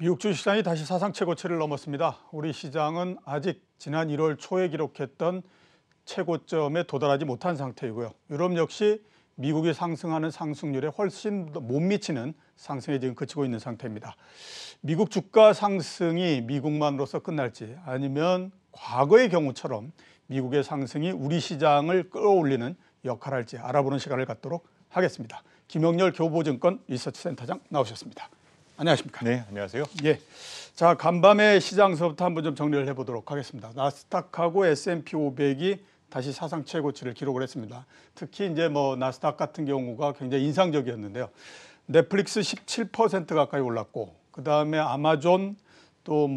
미국 주식시장이 다시 사상 최고치를 넘었습니다. 우리 시장은 아직 지난 1월 초에 기록했던 최고점에 도달하지 못한 상태이고요. 유럽 역시 미국이 상승하는 상승률에 훨씬 더 못 미치는 상승에 지금 그치고 있는 상태입니다. 미국 주가 상승이 미국만으로서 끝날지 아니면 과거의 경우처럼 미국의 상승이 우리 시장을 끌어올리는 역할을 할지 알아보는 시간을 갖도록 하겠습니다. 김영렬 교보증권 리서치센터장 나오셨습니다. 안녕하십니까? 네, 안녕하세요. 예. 자, 간밤의 시장서부터 한번 좀 정리를 해보도록 하겠습니다. 나스닥하고 S&P 500이 다시 사상 최고치를 기록을 했습니다. 특히 이제 나스닥 같은 경우가 굉장히 인상적이었는데요. 넷플릭스 17% 가까이 올랐고, 그 다음에 아마존 또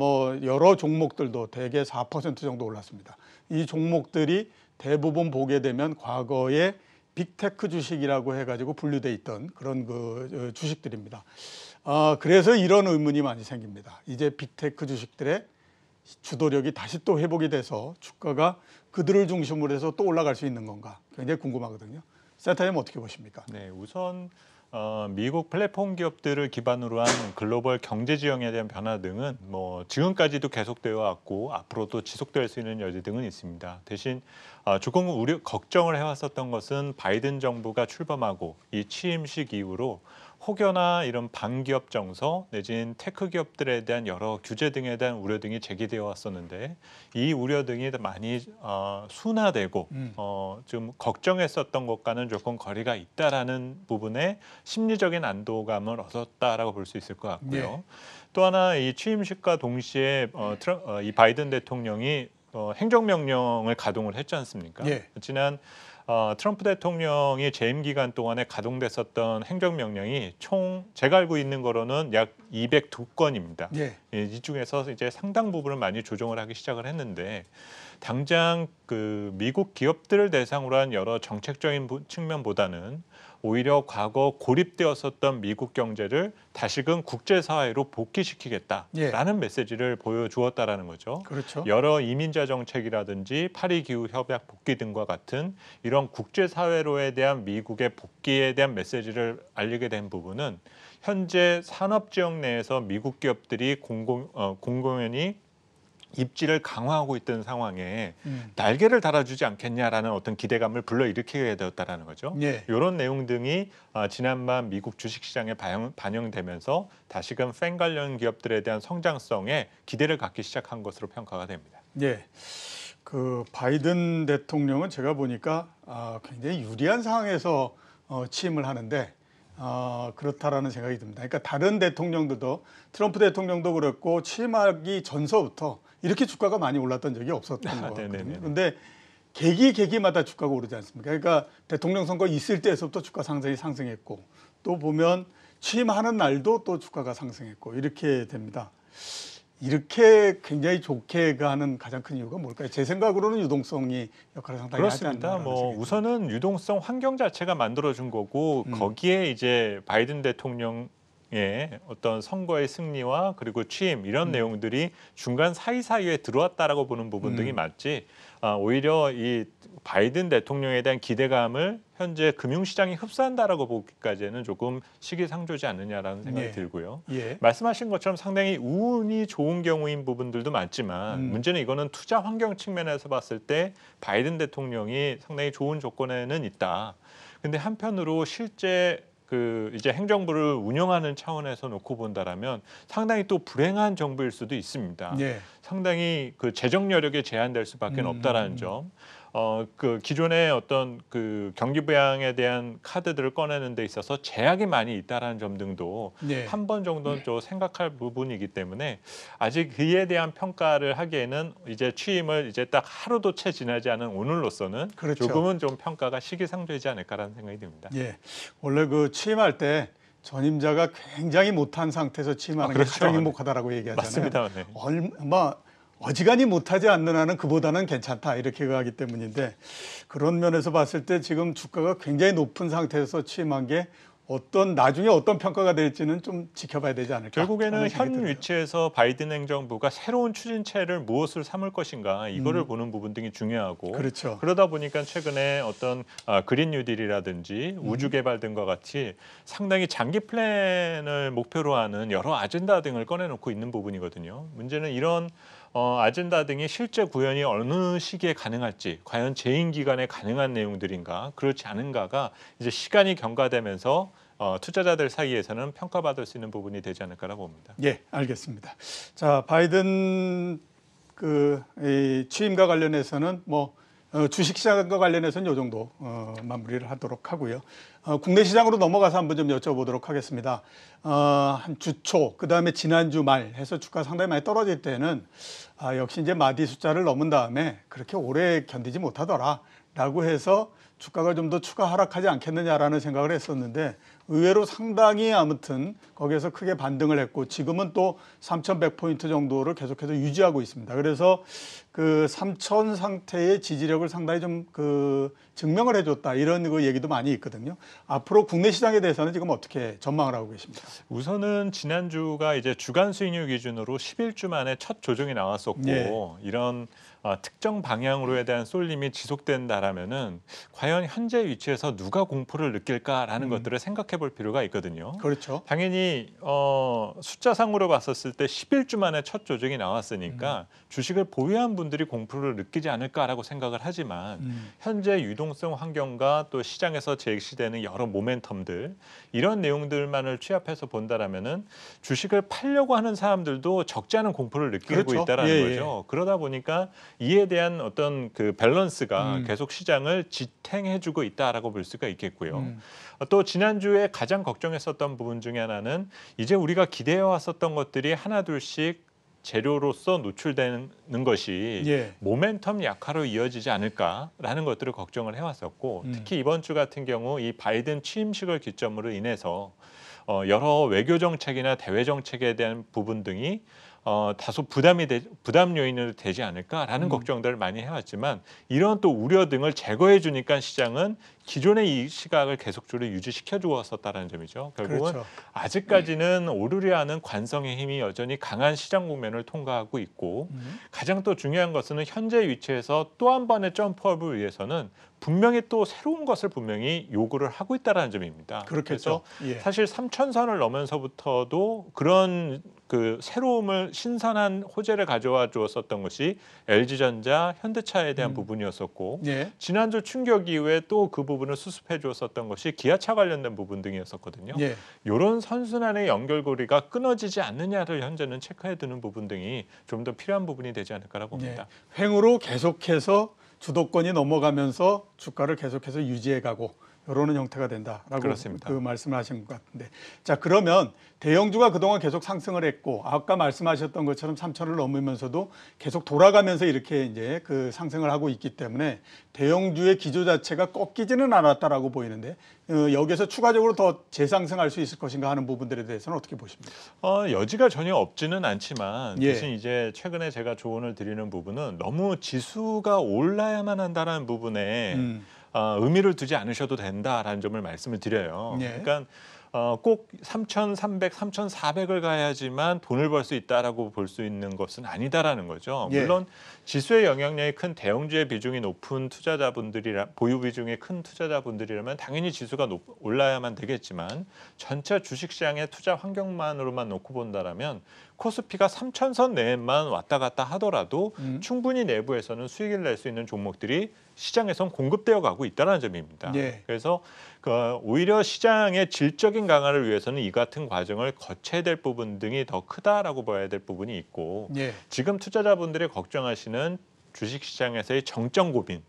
여러 종목들도 대개 4% 정도 올랐습니다. 이 종목들이 대부분 보게 되면 과거에 빅테크 주식이라고 해가지고 분류돼 있던 그런 주식들입니다. 그래서 이런 의문이 많이 생깁니다. 이제 빅테크 주식들의 주도력이 다시 또 회복이 돼서 주가가 그들을 중심으로 해서 또 올라갈 수 있는 건가 굉장히 궁금하거든요. 센터님 어떻게 보십니까? 네, 우선 미국 플랫폼 기업들을 기반으로 한 글로벌 경제 지형에 대한 변화 등은 지금까지도 계속되어 왔고 앞으로도 지속될 수 있는 여지 등은 있습니다. 대신 조금 걱정을 해왔었던 것은 바이든 정부가 출범하고 이 취임식 이후로 혹여나 이런 반기업 정서 내지는 테크 기업들에 대한 여러 규제 등에 대한 우려 등이 제기되어 왔었는데 이 우려 등이 많이 순화되고 좀 걱정했었던 것과는 조금 거리가 있다라는 부분에 심리적인 안도감을 얻었다라고 볼 수 있을 것 같고요. 네. 또 하나 이 취임식과 동시에 이 바이든 대통령이 행정명령을 가동을 했지 않습니까? 네. 지난 트럼프 대통령이 재임 기간 동안에 가동됐었던 행정명령이 총 제가 알고 있는 거로는 약 202건입니다. 네. 이 중에서 이제 상당 부분을 많이 조정을 하기 시작을 했는데 당장 그 미국 기업들을 대상으로 한 여러 정책적인 측면보다는 오히려 과거 고립되었었던 미국 경제를 다시금 국제사회로 복귀시키겠다라는 메시지를 보여주었다라는 거죠. 그렇죠. 여러 이민자 정책이라든지 파리 기후 협약 복귀 등과 같은 이런 국제사회로에 대한 미국의 복귀에 대한 메시지를 알리게 된 부분은 현재 산업지역 내에서 미국 기업들이 공공연히 입지를 강화하고 있던 상황에 날개를 달아주지 않겠냐라는 어떤 기대감을 불러일으키게 되었다라는 거죠. 네. 이런 내용 등이 지난밤 미국 주식시장에 반영되면서 다시금 팬 관련 기업들에 대한 성장성에 기대를 갖기 시작한 것으로 평가가 됩니다. 네. 그 바이든 대통령은 제가 보니까 굉장히 유리한 상황에서 취임을 하는데 그렇다라는 생각이 듭니다. 그러니까 다른 대통령들도 트럼프 대통령도 그랬고 취임하기 전서부터 이렇게 주가가 많이 올랐던 적이 없었던 거거든요. 그런데 계기마다 주가가 오르지 않습니까? 그러니까 대통령 선거 있을 때에서부터 주가 상승했고 또 보면 취임하는 날도 또 주가가 상승했고 이렇게 됩니다. 이렇게 굉장히 좋게 가는 가장 큰 이유가 뭘까요? 제 생각으로는 유동성이 역할을 상당히 하지 않나. 그렇습니다. 우선은 유동성 환경 자체가 만들어준 거고 거기에 이제 바이든 대통령의 어떤 선거의 승리와 그리고 취임 이런 내용들이 중간 사이사이에 들어왔다라고 보는 부분 등이 맞지. 오히려 이 바이든 대통령에 대한 기대감을 현재 금융시장이 흡수한다라고 보기까지는 조금 시기상조지 않느냐라는 생각이 들고요. 예. 말씀하신 것처럼 상당히 운이 좋은 경우인 부분들도 많지만 문제는 이거는 투자 환경 측면에서 봤을 때 바이든 대통령이 상당히 좋은 조건에는 있다. 근데 한편으로 실제 이제 행정부를 운영하는 차원에서 놓고 본다라면 상당히 또 불행한 정부일 수도 있습니다. 예. 상당히 그 재정 여력에 제한될 수밖에 없다라는 점. 그 기존의 어떤 그 경기 부양에 대한 카드들을 꺼내는 데 있어서 제약이 많이 있다라는 점 등도 한 번 정도는 좀 생각할 부분이기 때문에 아직 그에 대한 평가를 하기에는 이제 취임을 이제 딱 하루도 채 지나지 않은 오늘로서는 그렇죠. 조금은 좀 평가가 시기상조이지 않을까라는 생각이 듭니다. 예. 원래 그 취임할 때 전임자가 굉장히 못한 상태에서 취임하는 게 그렇죠. 가장 행복하다라고 얘기하잖아요. 맞습니다. 네. 얼마 어지간히 못하지 않는 한은 그보다는 괜찮다 이렇게 가기 때문인데 그런 면에서 봤을 때 지금 주가가 굉장히 높은 상태에서 취임한 게 나중에 어떤 평가가 될지는 좀 지켜봐야 되지 않을까. 결국에는 하는 생각이 현 들어요. 위치에서 바이든 행정부가 새로운 추진체를 무엇을 삼을 것인가 이거를 보는 부분 등이 중요하고 그렇죠. 그러다 보니까 최근에 어떤 그린 뉴딜이라든지 우주 개발 등과 같이 상당히 장기 플랜을 목표로 하는 여러 아젠다 등을 꺼내놓고 있는 부분이거든요. 문제는 이런 아젠다 등이 실제 구현이 어느 시기에 가능할지, 과연 재임 기간에 가능한 내용들인가, 그렇지 않은가가 이제 시간이 경과되면서 투자자들 사이에서는 평가받을 수 있는 부분이 되지 않을까라고 봅니다. 예, 알겠습니다. 자, 바이든 이 취임과 관련해서는 주식시장과 관련해서는 이 정도 마무리를 하도록 하고요. 국내 시장으로 넘어가서 한번 좀 여쭤보도록 하겠습니다. 한 주초, 그 다음에 지난주 말 해서 주가 상당히 많이 떨어질 때는 역시 이제 마디 숫자를 넘은 다음에 그렇게 오래 견디지 못하더라라고 해서 주가가 좀 더 추가 하락하지 않겠느냐라는 생각을 했었는데 의외로 상당히 아무튼 거기에서 크게 반등을 했고 지금은 또 3,100포인트 정도를 계속해서 유지하고 있습니다. 그래서 그 3,000 상태의 지지력을 상당히 좀 증명을 해줬다 이런 얘기도 많이 있거든요. 앞으로 국내 시장에 대해서는 지금 어떻게 전망을 하고 계십니까? 우선은 지난주가 이제 주간 수익률 기준으로 11주 만에 첫 조정이 나왔었고 예. 이런 특정 방향으로에 대한 쏠림이 지속된다라면은 과연 현재 위치에서 누가 공포를 느낄까라는 것들을 생각해 볼 필요가 있거든요. 그렇죠. 당연히 숫자상으로 봤었을 때 11주 만에 첫 조정이 나왔으니까 주식을 보유한 분들이 공포를 느끼지 않을까라고 생각을 하지만 현재 유동성 환경과 또 시장에서 제시되는 여러 모멘텀들 이런 내용들만을 취합해서 본다라면은 주식을 팔려고 하는 사람들도 적지 않은 공포를 느끼고 그렇죠. 있다라는 예, 거죠. 그러다 보니까 이에 대한 어떤 그 밸런스가 계속 시장을 지탱해주고 있다라고 볼 수가 있겠고요. 또 지난주에 가장 걱정했었던 부분 중에 하나는 이제 우리가 기대해왔었던 것들이 하나둘씩 재료로서 노출되는 것이 예. 모멘텀 약화로 이어지지 않을까라는 것들을 걱정을 해왔었고 특히 이번 주 같은 경우 이 바이든 취임식을 기점으로 인해서 여러 외교 정책이나 대외 정책에 대한 부분 등이 다소 부담 요인으로 되지 않을까라는 걱정들을 많이 해왔지만 이런 또 우려 등을 제거해 주니까 시장은 기존의 이 시각을 계속적으로 유지시켜 주었었다는 점이죠. 결국은 그렇죠. 아직까지는 오르려 하는 관성의 힘이 여전히 강한 시장 국면을 통과하고 있고 가장 또 중요한 것은 현재 위치에서 또 한 번의 점프업을 위해서는 분명히 또 새로운 것을 분명히 요구를 하고 있다는 점입니다. 그렇겠죠. 그래서 예. 사실 3,000선을 넘으면서부터도 그런 그 새로움을 신선한 호재를 가져와 주었었던 것이 LG전자, 현대차에 대한 부분이었었고 예. 지난주 충격 이후에 또 그 부분을 수습해 주었었던 것이 기아차 관련된 부분 등이었었거든요. 예. 이런 선순환의 연결고리가 끊어지지 않느냐를 현재는 체크해 두는 부분 등이 좀 더 필요한 부분이 되지 않을까라고 봅니다. 예. 횡으로 계속해서 주도권이 넘어가면서 주가를 계속해서 유지해가고 이러는 형태가 된다라고 그렇습니다. 그 말씀을 하신 것 같은데 자 그러면 대형주가 그동안 계속 상승을 했고 아까 말씀하셨던 것처럼 3,000을 넘으면서도 계속 돌아가면서 이렇게 이제 그 상승을 하고 있기 때문에 대형주의 기조 자체가 꺾이지는 않았다라고 보이는데 여기서 추가적으로 더 재상승할 수 있을 것인가 하는 부분들에 대해서는 어떻게 보십니까? 여지가 전혀 없지는 않지만 예. 대신 이제 최근에 제가 조언을 드리는 부분은 너무 지수가 올라야만 한다는 부분에 의미를 두지 않으셔도 된다라는 점을 말씀을 드려요. 예. 그러니까 꼭 3,300, 3,400을 가야지만 돈을 벌 수 있다라고 볼 수 있는 것은 아니다라는 거죠. 예. 물론 지수의 영향력이 큰 대형주의 비중이 높은 보유 비중이 큰 투자자분들이라면 당연히 지수가 올라야만 되겠지만 전체 주식시장의 투자 환경만으로만 놓고 본다라면 코스피가 3,000선 내만 왔다 갔다 하더라도 충분히 내부에서는 수익을 낼 수 있는 종목들이 시장에선 공급되어 가고 있다는 점입니다. 예. 그래서 오히려 시장의 질적인 강화를 위해서는 이 같은 과정을 거쳐야 될 부분 등이 더 크다라고 봐야 될 부분이 있고 예. 지금 투자자분들이 걱정하시는 주식시장에서의 정점 고민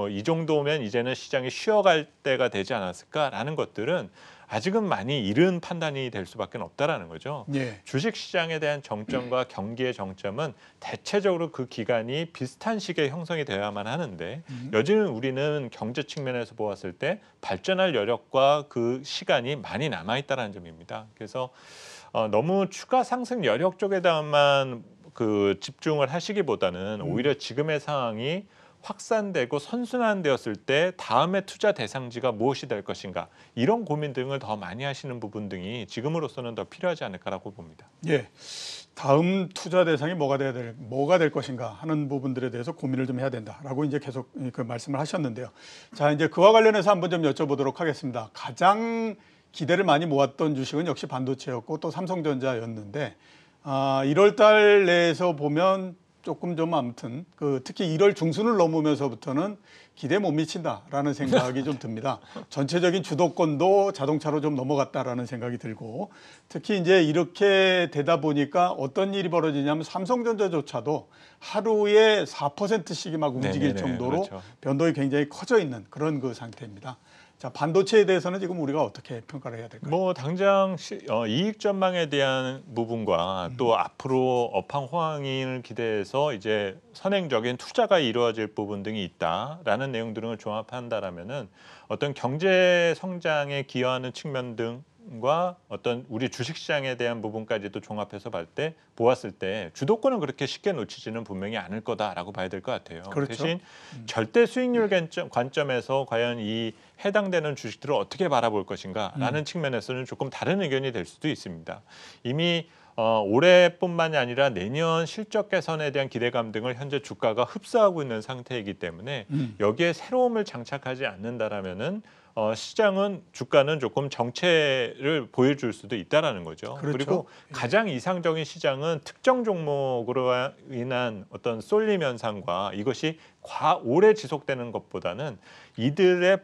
이 정도면 이제는 시장이 쉬어갈 때가 되지 않았을까라는 것들은 아직은 많이 이른 판단이 될 수밖에 없다라는 거죠. 예. 주식시장에 대한 정점과 경기의 정점은 대체적으로 그 기간이 비슷한 시기에 형성이 되어야만 하는데 여전히 우리는 경제 측면에서 보았을 때 발전할 여력과 그 시간이 많이 남아있다는 점입니다. 그래서 너무 추가 상승 여력 쪽에다만 집중을 하시기보다는 오히려 지금의 상황이 확산되고 선순환되었을 때 다음의 투자 대상지가 무엇이 될 것인가 이런 고민 등을 더 많이 하시는 부분 등이 지금으로서는 더 필요하지 않을까라고 봅니다. 예. 다음 투자 대상이 뭐가 될 것인가 하는 부분들에 대해서 고민을 좀 해야 된다라고 이제 계속 그 말씀을 하셨는데요. 자, 이제 그와 관련해서 한번 좀 여쭤보도록 하겠습니다. 가장 기대를 많이 모았던 주식은 역시 반도체였고 또 삼성전자였는데 1월 달 내에서 보면 조금 좀 아무튼 특히 1월 중순을 넘으면서부터는 기대 못 미친다라는 생각이 좀 듭니다. 전체적인 주도권도 자동차로 좀 넘어갔다라는 생각이 들고 특히 이제 이렇게 되다 보니까 어떤 일이 벌어지냐면 삼성전자조차도 하루에 4%씩이 막 움직일 네네네, 정도로 그렇죠. 변동이 굉장히 커져 있는 그런 그 상태입니다. 자, 반도체에 대해서는 지금 우리가 어떻게 평가를 해야 될까요? 뭐 당장 이익 전망에 대한 부분과 또 앞으로 업황 호황을 기대해서 이제 선행적인 투자가 이루어질 부분 등이 있다라는 내용 등을 종합한다라면은 어떤 경제 성장에 기여하는 측면 등과 어떤 우리 주식시장에 대한 부분까지도 종합해서 보았을 때 주도권은 그렇게 쉽게 놓치지는 분명히 않을 거다라고 봐야 될 것 같아요. 그렇죠. 대신 절대 수익률 관점에서 과연 이 해당되는 주식들을 어떻게 바라볼 것인가라는 측면에서는 조금 다른 의견이 될 수도 있습니다. 이미 올해뿐만이 아니라 내년 실적 개선에 대한 기대감 등을 현재 주가가 흡수하고 있는 상태이기 때문에 여기에 새로움을 장착하지 않는다라면은 시장은 주가는 조금 정체를 보여줄 수도 있다라는 거죠. 그렇죠. 그리고 가장 이상적인 시장은 특정 종목으로 인한 어떤 쏠림 현상과 이것이 오래 지속되는 것보다는 이들의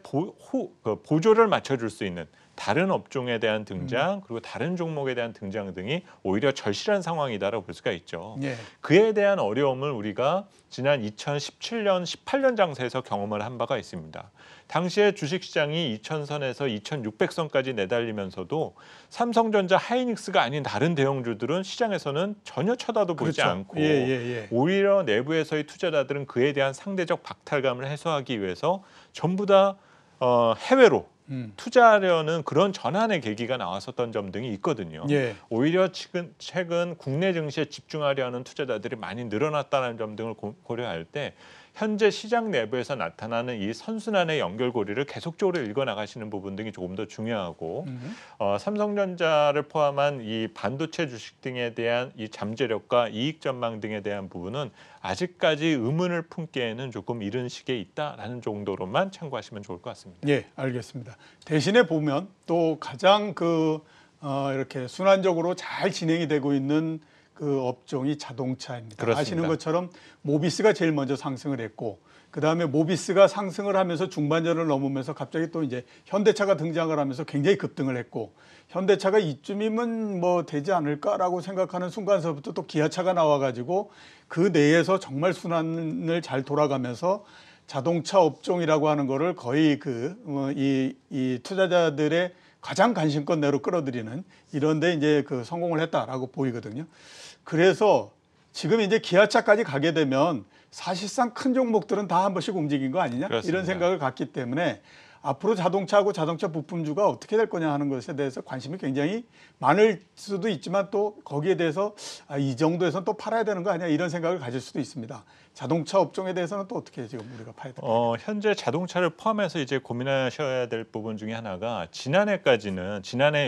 보조를 맞춰줄 수 있는 다른 업종에 대한 등장 그리고 다른 종목에 대한 등장 등이 오히려 절실한 상황이다라고 볼 수가 있죠. 예. 그에 대한 어려움을 우리가 지난 2017년, 18년 장세에서 경험을 한 바가 있습니다. 당시에 주식시장이 2000선에서 2600선까지 내달리면서도 삼성전자, 하이닉스가 아닌 다른 대형주들은 시장에서는 전혀 쳐다도 보지 그렇죠. 않고 오히려 내부에서의 투자자들은 그에 대한 상대적 박탈감을 해소하기 위해서 전부 다 해외로 투자하려는 그런 전환의 계기가 나왔었던 점 등이 있거든요. 예. 오히려 최근 국내 증시에 집중하려는 투자자들이 많이 늘어났다는 점 등을 고려할 때 현재 시장 내부에서 나타나는 이 선순환의 연결고리를 계속적으로 읽어나가시는 부분 등이 조금 더 중요하고 삼성전자를 포함한 이 반도체 주식 등에 대한 이 잠재력과 이익 전망 등에 대한 부분은 아직까지 의문을 품기에는 조금 이른 시기에 있다라는 정도로만 참고하시면 좋을 것 같습니다. 예, 알겠습니다. 대신에 보면 또 가장 이렇게 순환적으로 잘 진행이 되고 있는 그 업종이 자동차입니다. 그렇습니다. 아시는 것처럼 모비스가 제일 먼저 상승을 했고 그다음에 모비스가 상승을 하면서 중반전을 넘으면서 갑자기 또 이제 현대차가 등장을 하면서 굉장히 급등을 했고 현대차가 이쯤이면 뭐 되지 않을까라고 생각하는 순간서부터 또 기아차가 나와가지고 그 내에서 정말 순환을 잘 돌아가면서 자동차 업종이라고 하는 거를 거의 이 투자자들의 가장 관심권 내로 끌어들이는 이런데 이제 성공을 했다라고 보이거든요. 그래서 지금 이제 기아차까지 가게 되면 사실상 큰 종목들은 다 한 번씩 움직인 거 아니냐 그렇습니다. 이런 생각을 갖기 때문에 앞으로 자동차하고 자동차 부품주가 어떻게 될 거냐 하는 것에 대해서 관심이 굉장히 많을 수도 있지만 또 거기에 대해서 이 정도에서는 또 팔아야 되는 거 아니야 이런 생각을 가질 수도 있습니다. 자동차 업종에 대해서는 또 어떻게 지금 우리가 파야 될까요? 현재 자동차를 포함해서 이제 고민하셔야 될 부분 중에 하나가 지난해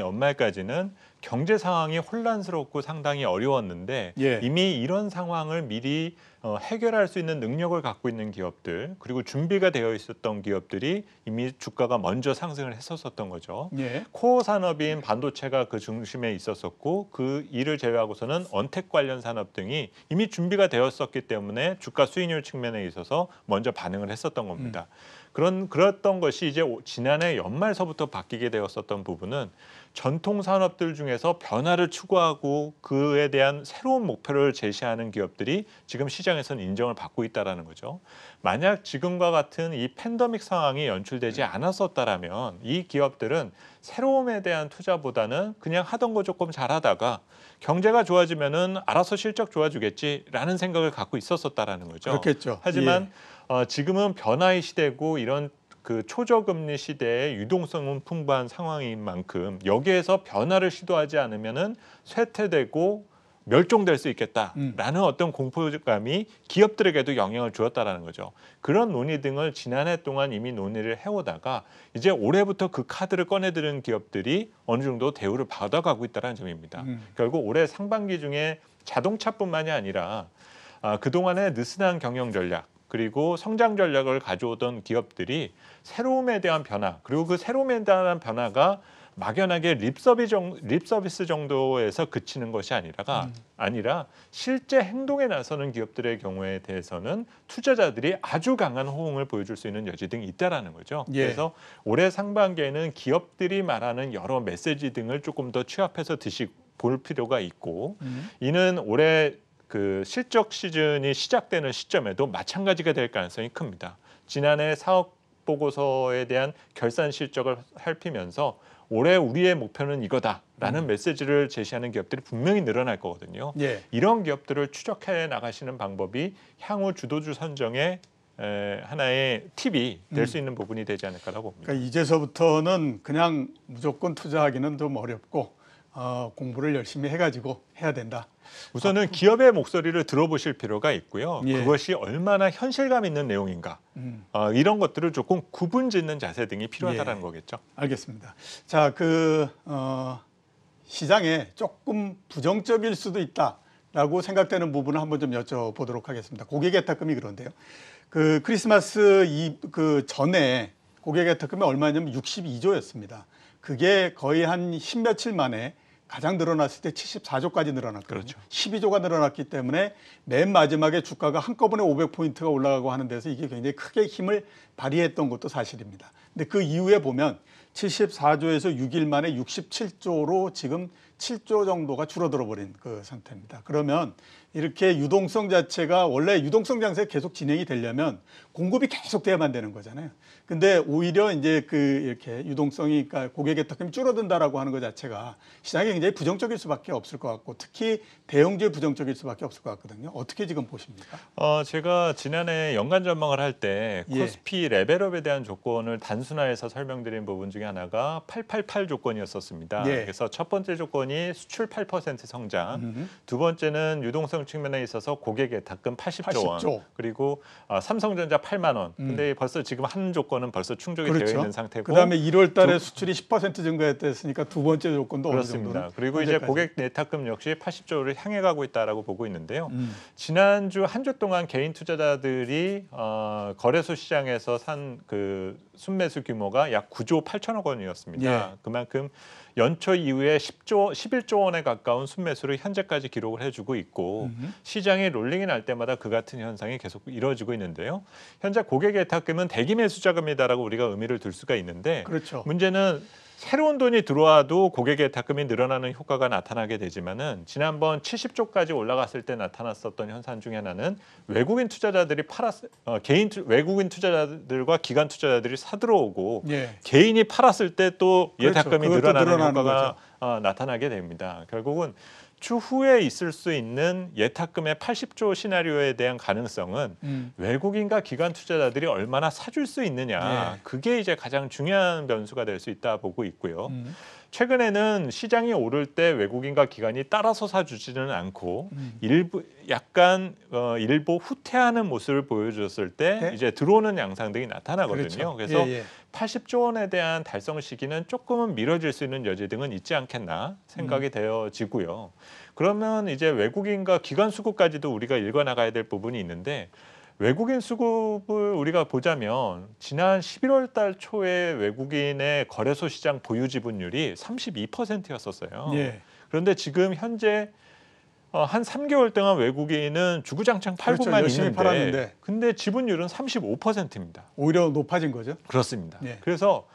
연말까지는 경제 상황이 혼란스럽고 상당히 어려웠는데 예. 이미 이런 상황을 미리 해결할 수 있는 능력을 갖고 있는 기업들 그리고 준비가 되어 있었던 기업들이 이미 주가가 먼저 상승을 했었던 거죠. 예. 코어 산업인 반도체가 그 중심에 있었었고 그 이를 제외하고서는 언택 관련 산업 등이 이미 준비가 되었었기 때문에 주가 수익률 측면에 있어서 먼저 반응을 했었던 겁니다. 그랬던 것이 이제 지난해 연말서부터 바뀌게 되었었던 부분은 전통 산업들 중에서 변화를 추구하고 그에 대한 새로운 목표를 제시하는 기업들이 지금 시장에서는 인정을 받고 있다는 거죠. 만약 지금과 같은 이 팬데믹 상황이 연출되지 않았었다면 이 기업들은 새로움에 대한 투자보다는 그냥 하던 거 조금 잘하다가 경제가 좋아지면은 알아서 실적 좋아지겠지라는 생각을 갖고 있었다라는 거죠. 그렇겠죠. 하지만 지금은 변화의 시대고 이런 그 초저금리 시대의 유동성은 풍부한 상황인 만큼 여기에서 변화를 시도하지 않으면은 쇠퇴되고 멸종될 수 있겠다라는 어떤 공포감이 기업들에게도 영향을 주었다라는 거죠. 그런 논의 등을 지난해 동안 이미 논의를 해오다가 이제 올해부터 그 카드를 꺼내드는 기업들이 어느 정도 대우를 받아가고 있다는 점입니다. 결국 올해 상반기 중에 자동차뿐만이 아니라 그동안의 느슨한 경영 전략 그리고 성장 전략을 가져오던 기업들이 새로움에 대한 변화 그리고 그 새로움에 대한 변화가 막연하게 립서비스 정도에서 그치는 것이 아니라 실제 행동에 나서는 기업들의 경우에 대해서는 투자자들이 아주 강한 호응을 보여줄 수 있는 여지 등이 있다라는 거죠. 예. 그래서 올해 상반기에는 기업들이 말하는 여러 메시지 등을 조금 더 취합해서 볼 필요가 있고 이는 올해 그 실적 시즌이 시작되는 시점에도 마찬가지가 될 가능성이 큽니다. 지난해 사업 보고서에 대한 결산 실적을 살피면서 올해 우리의 목표는 이거다라는 메시지를 제시하는 기업들이 분명히 늘어날 거거든요. 예. 이런 기업들을 추적해 나가시는 방법이 향후 주도주 선정의 하나의 팁이 될 수 있는 부분이 되지 않을까라고 봅니다. 그러니까 이제서부터는 그냥 무조건 투자하기는 좀 어렵고 공부를 열심히 해가지고 해야 된다. 우선은 기업의 목소리를 들어보실 필요가 있고요. 예. 그것이 얼마나 현실감 있는 내용인가 이런 것들을 조금 구분짓는 자세 등이 필요하다는 예. 거겠죠. 알겠습니다. 자, 시장에 조금 부정적일 수도 있다라고 생각되는 부분을 한번 좀 여쭤보도록 하겠습니다. 고객예탁금이 그런데요. 그 크리스마스 전에 고객예탁금이 얼마냐면 62조였습니다. 그게 거의 한 10며칠 만에 가장 늘어났을 때 74조까지 늘어났거든요. 그렇죠. 12조가 늘어났기 때문에 맨 마지막에 주가가 한꺼번에 500포인트가 올라가고 하는 데서 이게 굉장히 크게 힘을 발휘했던 것도 사실입니다. 근데 그 이후에 보면 74조에서 6일 만에 67조로 지금 7조 정도가 줄어들어 버린 그 상태입니다. 그러면 이렇게 유동성 자체가 원래 유동성 장세가 계속 진행이 되려면 공급이 계속 돼야만 되는 거잖아요. 근데 오히려 이제 이렇게 유동성이 그러니까 고객예탁금이 줄어든다라고 하는 것 자체가 시장에 굉장히 부정적일 수밖에 없을 것 같고 특히 대형주에 부정적일 수밖에 없을 것 같거든요. 어떻게 지금 보십니까? 제가 지난해 연간 전망을 할 때 예. 코스피 레벨업에 대한 조건을 단순화해서 설명드린 부분 중에 하나가 888 조건이었었습니다. 예. 그래서 첫 번째 조건이 수출 8% 성장, 두 번째는 유동성 측면에 있어서 고객예탁금 80조 원, 80조. 그리고 삼성전자 8만 원. 근데 벌써 지금 한 조건은 벌써 충족이 그렇죠. 되어 있는 상태고, 그다음에 1월 달에 수출이 10% 증가했으니까 두 번째 조건도 어느 그렇습니다. 정도는 그리고 이제 현재까지. 고객예탁금 역시 80조를 향해 가고 있다라고 보고 있는데요. 지난주 한 주 동안 개인 투자자들이 거래소 시장에서 산 그 순매수 규모가 약 9조 8천억 원이었습니다. 예. 그만큼 연초 이후에 11조 원에 가까운 순매수를 현재까지 기록을 해주고 있고 시장이 롤링이 날 때마다 그 같은 현상이 계속 이루어지고 있는데요. 현재 고객예탁금은 대기 매수 자금이다라고 우리가 의미를 둘 수가 있는데 그렇죠. 문제는 새로운 돈이 들어와도 고객예탁금이 늘어나는 효과가 나타나게 되지만은 지난번 70조까지 올라갔을 때 나타났었던 현상 중에 하나는 외국인 투자자들이 외국인 투자자들과 기관 투자자들이 사들어오고 예. 개인이 팔았을 때 또 그렇죠. 예탁금이 그것도 늘어나는 늘어나는 효과가 나타나게 됩니다. 결국은 추후에 있을 수 있는 예탁금의 80조 시나리오에 대한 가능성은 외국인과 기관 투자자들이 얼마나 사줄 수 있느냐, 네. 그게 이제 가장 중요한 변수가 될 수 있다 보고 있고요. 최근에는 시장이 오를 때 외국인과 기관이 따라서 사주지는 않고 일부 후퇴하는 모습을 보여줬을 때 네? 이제 들어오는 양상들이 나타나거든요. 그렇죠. 그래서 예, 예. 80조 원에 대한 달성 시기는 조금은 미뤄질 수 있는 여지 등은 있지 않겠나 생각이 되어지고요. 그러면 이제 외국인과 기관 수급까지도 우리가 읽어나가야 될 부분이 있는데 외국인 수급을 우리가 보자면 지난 11월 달 초에 외국인의 거래소 시장 보유 지분율이 32%였었어요. 예. 그런데 지금 현재 한 3개월 동안 외국인은 주구장창 팔고만 그렇죠. 열심히 있는데 팔았는데. 근데 지분율은 35%입니다. 오히려 높아진 거죠. 그렇습니다. 예. 그래서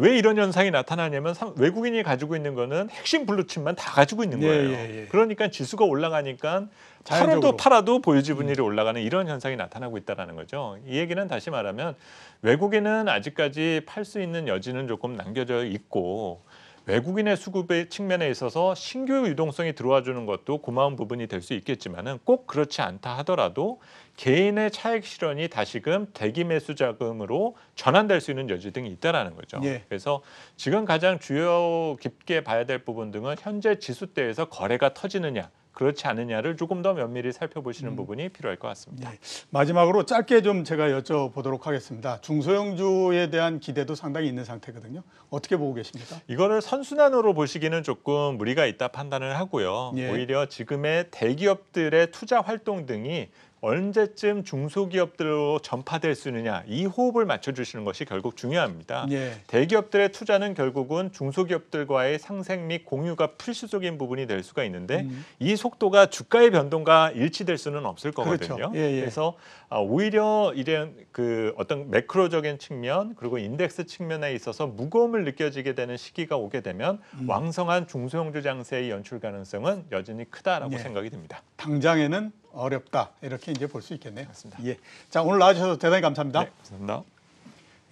왜 이런 현상이 나타나냐면 외국인이 가지고 있는 거는 핵심 블루칩만 다 가지고 있는 예, 거예요. 예, 예. 그러니까 지수가 올라가니까 자연적으로. 팔아도 보유 지분율이 올라가는 이런 현상이 나타나고 있다는 거죠. 이 얘기는 다시 말하면 외국인은 아직까지 팔 수 있는 여지는 조금 남겨져 있고 외국인의 수급의 측면에 있어서 신규 유동성이 들어와 주는 것도 고마운 부분이 될 수 있겠지만은 꼭 그렇지 않다 하더라도 개인의 차익 실현이 다시금 대기 매수 자금으로 전환될 수 있는 여지 등이 있다라는 거죠. 예. 그래서 지금 가장 주요 깊게 봐야 될 부분 등은 현재 지수대에서 거래가 터지느냐, 그렇지 않느냐를 조금 더 면밀히 살펴보시는 부분이 필요할 것 같습니다. 네. 마지막으로 짧게 좀 제가 여쭤보도록 하겠습니다. 중소형주에 대한 기대도 상당히 있는 상태거든요. 어떻게 보고 계십니까? 이거를 선순환으로 보시기는 조금 무리가 있다 판단을 하고요. 예. 오히려 지금의 대기업들의 투자 활동 등이 언제쯤 중소기업들로 전파될 수 있느냐, 이 호흡을 맞춰주시는 것이 결국 중요합니다. 예. 대기업들의 투자는 결국은 중소기업들과의 상생 및 공유가 필수적인 부분이 될 수가 있는데 이 속도가 주가의 변동과 일치될 수는 없을 거거든요. 그렇죠. 예, 예. 그래서 오히려 이런 그 어떤 매크로적인 측면 그리고 인덱스 측면에 있어서 무거움을 느껴지게 되는 시기가 오게 되면 왕성한 중소형주 장세의 연출 가능성은 여전히 크다라고 예. 생각이 듭니다. 당장에는 어렵다 이렇게 이제 볼 수 있겠네요. 맞습니다. 예. 자, 오늘 나와주셔서 대단히 감사합니다. 네, 감사합니다.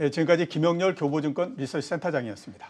예, 지금까지 김영렬 교보증권 리서치 센터장이었습니다.